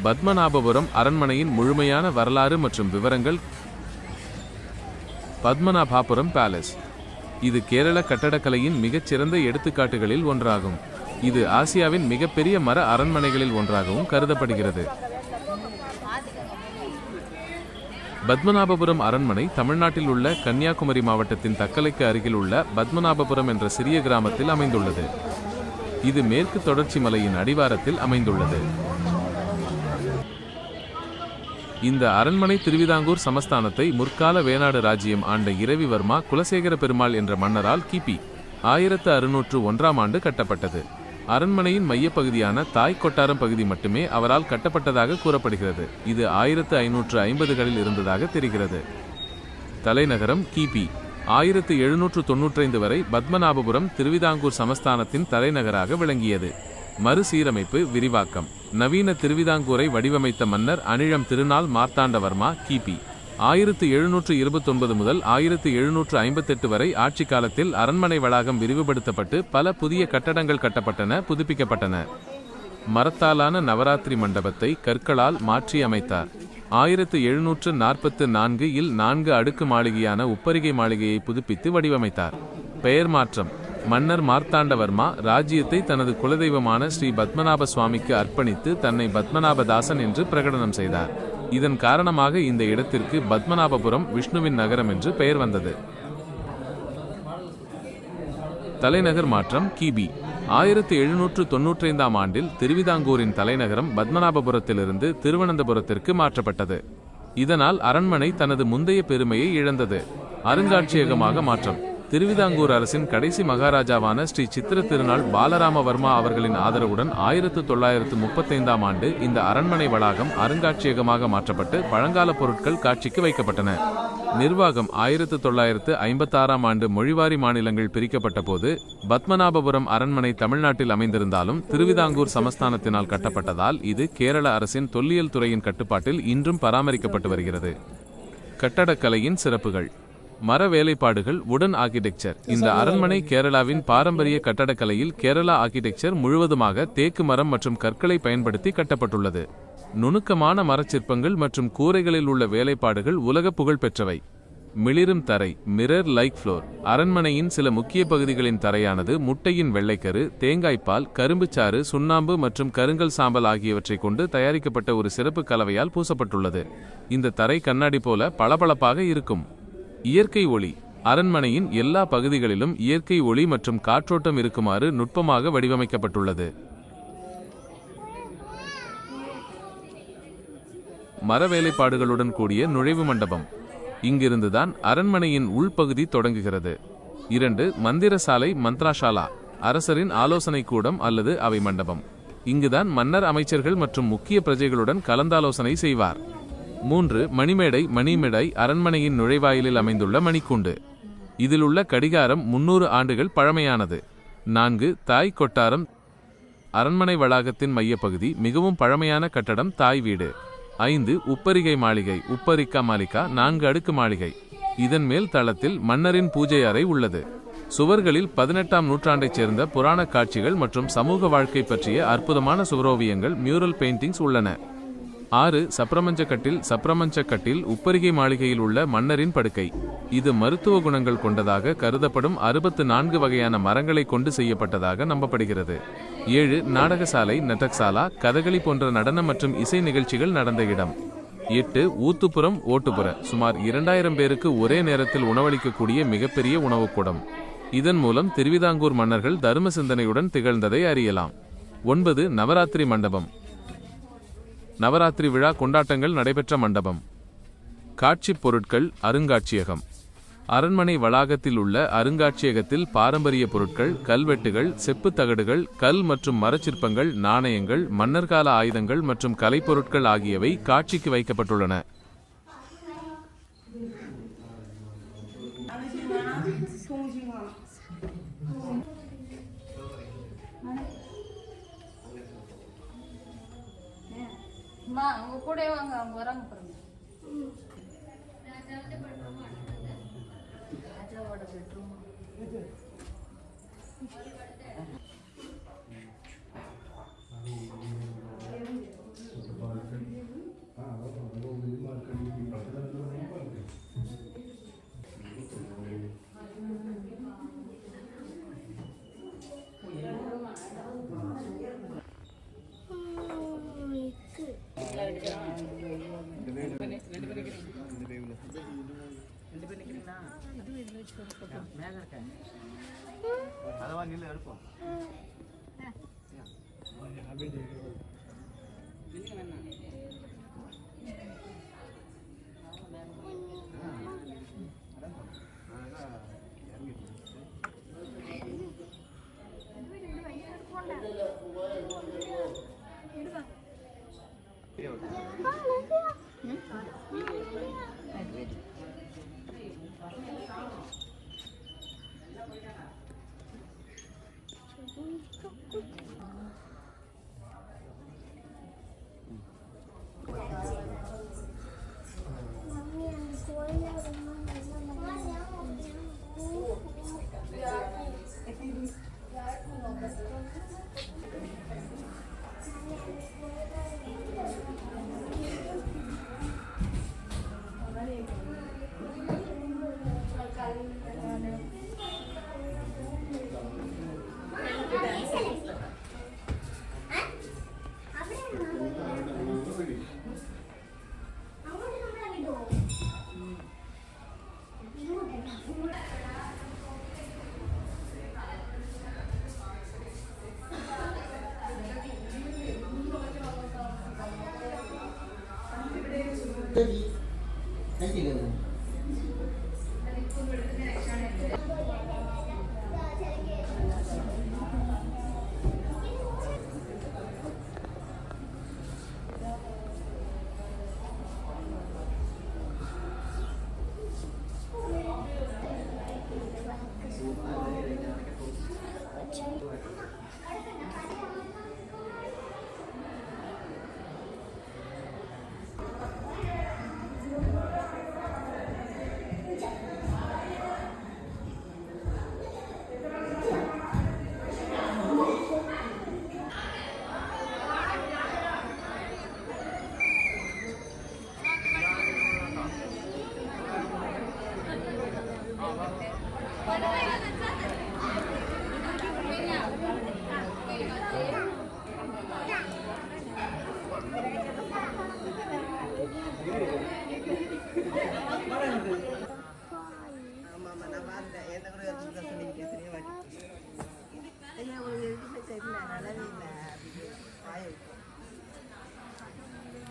பத்மநாபபுரம் அரண்மனையின் முழுமையான வரலாறு மற்றும் விவரங்கள். பத்மநாபாபுரம் பேலஸ் இது கேரள கட்டடக்கலையின் மிகச்சிறந்த எடுத்துக்காட்டுகளில் ஒன்றாகும். இது ஆசியாவின் மிகப்பெரிய மர அரண்மனைகளில் ஒன்றாகவும் கருதப்படுகிறது. பத்மநாபபுரம் அரண்மனை தமிழ்நாட்டில் உள்ள கன்னியாகுமரி மாவட்டத்தின் தக்கலைக்கு அருகில் உள்ள பத்மநாபபுரம் என்ற சிறிய கிராமத்தில் அமைந்துள்ளது. இது மேற்கு தொடர்ச்சி மலையின் அடிவாரத்தில் அமைந்துள்ளது. இந்த அரண்மனை திருவிதாங்கூர் சமஸ்தானத்தை முற்கால வேணாடு ராஜ்யம் ஆண்ட இரவிவர்மா குலசேகர பெருமாள் என்ற மன்னரால் கிபி 1601 கட்டப்பட்டது. அரண்மனையின் மையப்பகுதியான தாய் கொட்டாரம் பகுதி மட்டுமே அவரால் கட்டப்பட்டதாக கூறப்படுகிறது. இது 1550களில் இருந்ததாக தெரிகிறது. தலைநகரம் கிபி 1795 வரை பத்மநாபபுரம் திருவிதாங்கூர் சமஸ்தானத்தின் தலைநகராக விளங்கியது. மறுசீரமைப்பு விரிவாக்கம். நவீன திருவிதாங்கூரை வடிவமைத்த மன்னர் அனிழம் திருநாள் மார்த்தாண்டவர்மா கிபி 1729 முதல் 1758 வரை ஆட்சி காலத்தில் அரண்மனை வளாகம் விரிவுபடுத்தப்பட்டு பல புதிய கட்டடங்கள் கட்டப்பட்டன, புதுப்பிக்கப்பட்டன. மரத்தாலான நவராத்திரி மண்டபத்தை கற்களால் மாற்றி அமைத்தார். 1744 இல் 4 அடுக்கு மாளிகையான உப்பரிகை மாளிகையை புதுப்பித்து வடிவமைத்தார். பெயர் மாற்றம். மன்னர் மார்த்தாண்டவர்மா ராஜ்யத்தை தனது குலதெய்வமான ஸ்ரீ பத்மநாப சுவாமிக்கு அர்ப்பணித்து தன்னை பத்மநாபதாசன் என்று பிரகடனம் செய்தார். இதன் காரணமாக இந்த இடத்திற்கு பத்மநாபபுரம் விஷ்ணுவின் நகரம் என்று பெயர் வந்தது. தலைநகர் மாற்றம். கிபி 1795 ஆண்டில் திருவிதாங்கூரின் தலைநகரம் பத்மநாபபுரத்திலிருந்து திருவனந்தபுரத்திற்கு மாற்றப்பட்டது. இதனால் அரண்மனை தனது முந்தைய பெருமையை இழந்தது. அருங்காட்சியகமாக மாற்றம். திருவிதாங்கூர் அரசின் கடைசி மகாராஜாவான ஸ்ரீ சித்திர திருநாள் பாலராமவர்மா அவர்களின் ஆதரவுடன் 1935 ஆண்டு இந்த அரண்மனை வளாகம் அருங்காட்சியகமாக மாற்றப்பட்டு பழங்கால பொருட்கள் காட்சிக்கு வைக்கப்பட்டன. நிர்வாகம். 1956 ஆண்டு மொழிவாரி மாநிலங்கள் பிரிக்கப்பட்ட போது பத்மநாபபுரம் அரண்மனை தமிழ்நாட்டில் அமைந்திருந்தாலும் திருவிதாங்கூர் சமஸ்தானத்தினால் கட்டப்பட்டதால் இது கேரள அரசின் தொல்லியல் துறையின் கட்டுப்பாட்டில் இன்றும் பராமரிக்கப்பட்டு வருகிறது. கட்டடக்கலையின் சிறப்புகள். மர வேலைப்பாடுகள், வுடன் ஆர்கிடெக்சர். இந்த அரண்மனை கேரளாவின் பாரம்பரிய கட்டடக்கலையில் கேரளா ஆர்கிடெக்சர் முழுவதுமாக தேக்கு மரம் மற்றும் கற்களை பயன்படுத்தி கட்டப்பட்டுள்ளது. நுணுக்கமான மரச்சிற்பங்கள் மற்றும் கூரைகளில் உள்ள வேலைப்பாடுகள் உலக புகழ் பெற்றவை. மிளிரும் தரை, மிரர் லைக் ஃப்ளோர். அரண்மனையின் சில முக்கிய பகுதிகளின் தரையானது முட்டையின் வெள்ளைக்கரு, தேங்காய்ப்பால், கரும்புச்சாறு, சுண்ணாம்பு மற்றும் கருங்கல் சாம்பல் ஆகியவற்றை கொண்டு தயாரிக்கப்பட்ட ஒரு சிறப்பு கலவையால் பூசப்பட்டுள்ளது. இந்த தரை கண்ணாடி போல பளபளப்பாக இருக்கும். இயற்கை ஒளி. அரண்மனையின் எல்லா பகுதிகளிலும் இயற்கை ஒளி மற்றும் காற்றோட்டம் இருக்குமாறு நுட்பமாக வடிவமைக்கப்பட்டுள்ளது. மர வேலைப்பாடுகளுடன் கூடிய நுழைவு மண்டபம். இங்கிருந்துதான் அரண்மனையின் உள்பகுதி தொடங்குகிறது. 2 மந்திரசாலை மந்த்ராஷாலா. அரசரின் ஆலோசனை கூடம் அல்லது அவை மண்டபம். இங்குதான் மன்னர் அமைச்சர்கள் மற்றும் முக்கிய பிரஜைகளுடன் கலந்தாலோசனை செய்வார். 3 மணிமேடை. மணிமேடை அரண்மனையின் நுழைவாயிலில் அமைந்துள்ள மணிக்கூண்டு. இதில் உள்ள கடிகாரம் 300 ஆண்டுகள் பழமையானது. 4 தாய் கொட்டாரம். அரண்மனை வளாகத்தின் மையப்பகுதி மிகவும் பழமையான கட்டடம் தாய் வீடு. 5 உப்பரிகை மாளிகை. உப்பரிக்கா மாளிகா 4 அடுக்கு மாளிகை. இதன் மேல் தளத்தில் மன்னரின் பூஜை அறை உள்ளது. சுவர்களில் 18ஆம் நூற்றாண்டைச் சேர்ந்த புராண காட்சிகள் மற்றும் சமூக வாழ்க்கை பற்றிய அற்புதமான சுவரோவியங்கள் மியூரல் பெயிண்டிங்ஸ் உள்ளன. 6 சப்ரமஞ்சக்கட்டில். சப்ரமஞ்சக்கட்டில் உப்பரிகை மாளிகையில் உள்ள மன்னரின் படுக்கை. இது மருத்துவ குணங்கள் கொண்டதாக கருதப்படும் 64 வகையான மரங்களை கொண்டு செய்யப்பட்டதாக நம்பப்படுகிறது. 7 நாடகசாலை. நட்டக்சாலா கதகளி போன்ற நடன மற்றும் இசை நிகழ்ச்சிகள் நடந்த இடம். 8 ஊத்துப்புறம். ஓட்டுப்புற. சுமார் 2000 பேருக்கு ஒரே நேரத்தில் உணவளிக்கக்கூடிய மிகப்பெரிய உணவுக்கூடம். இதன் மூலம் திருவிதாங்கூர் மன்னர்கள் தர்ம சிந்தனையுடன் திகழ்ந்ததை அறியலாம். 9 நவராத்திரி மண்டபம். நவராத்திரி விழா கொண்டாட்டங்கள் நடைபெற்ற மண்டபம். காட்சிப் பொருட்கள். அருங்காட்சியகம். அரண்மனை வளாகத்தில் உள்ள அருங்காட்சியகத்தில் பாரம்பரிய பொருட்கள், கல்வெட்டுகள், செப்பு தகடுகள், கல் மற்றும் மரச்சிற்பங்கள், நாணயங்கள், மன்னர்கால ஆயுதங்கள் மற்றும் கலைப்பொருட்கள் ஆகியவை காட்சிக்கு வைக்கப்பட்டுள்ளன. உங்க கூட வாங்க, அவங்க வராங்க பாருங்க. ராஜாவோட பெட்ரூம். அதவா நில்லு எடுப்போம்.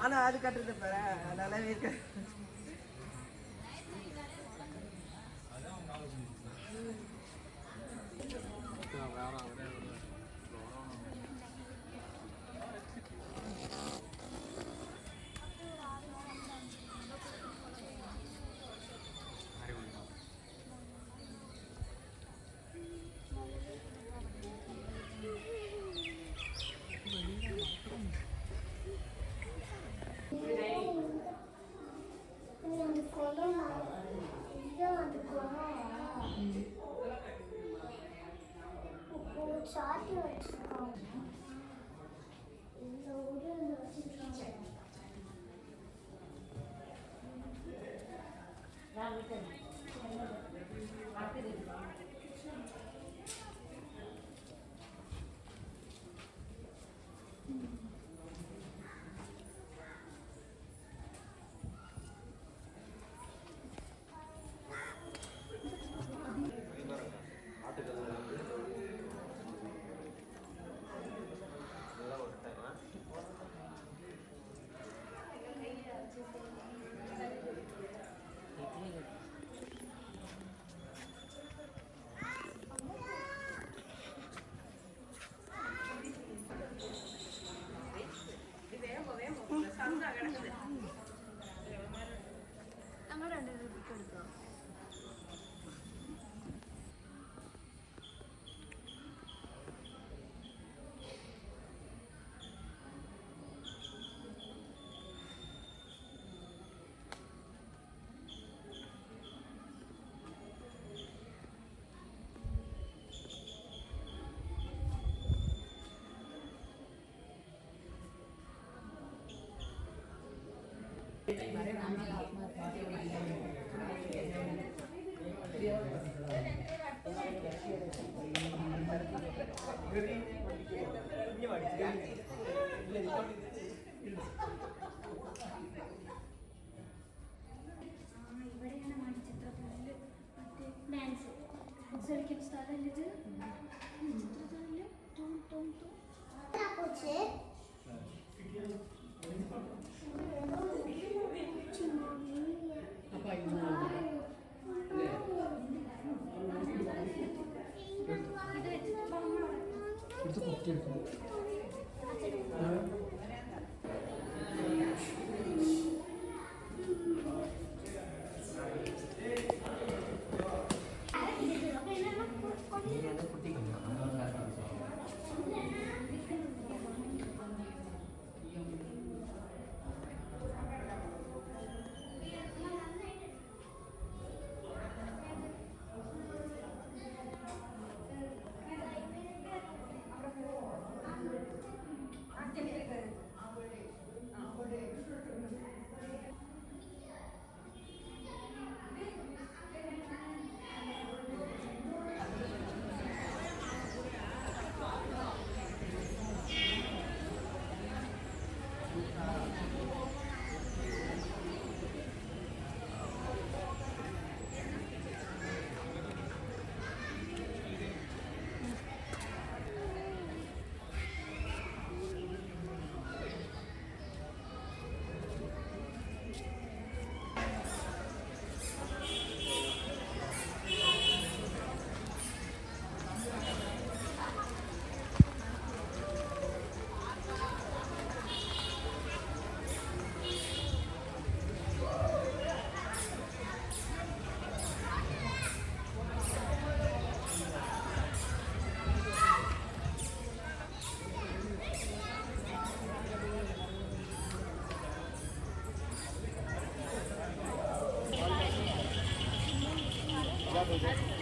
ஆனா அது கட்டுறது பாரு நல்லாவே இருக்கு. Dance Gracias.